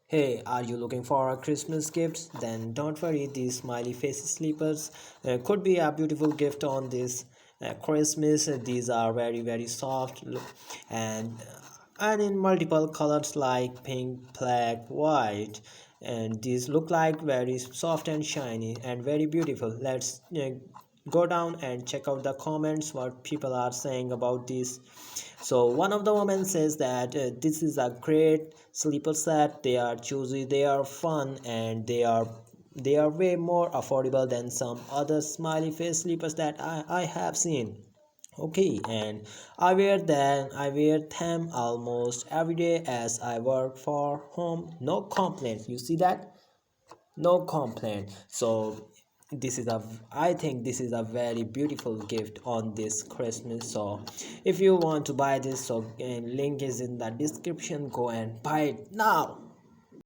Hey, are you looking for a Christmas gift? Then don't worry, these smiley face sleepers could be a beautiful gift on this Christmas. These are very soft and in multiple colors like pink, black, white. And these look like very soft and shiny and very beautiful. Let's go down and check out the comments what people are saying about this. So one of the women says that this is a great sleeper set. They are choosy, they are fun, and they are way more affordable than some other smiley face sleepers that I have seen. Okay, and I wear them almost every day as I work for home. No complaints. You see that? No complaint. So this is a I think this is a very beautiful gift on this Christmas. So if you want to buy this, so link is in the description. Go and buy it now.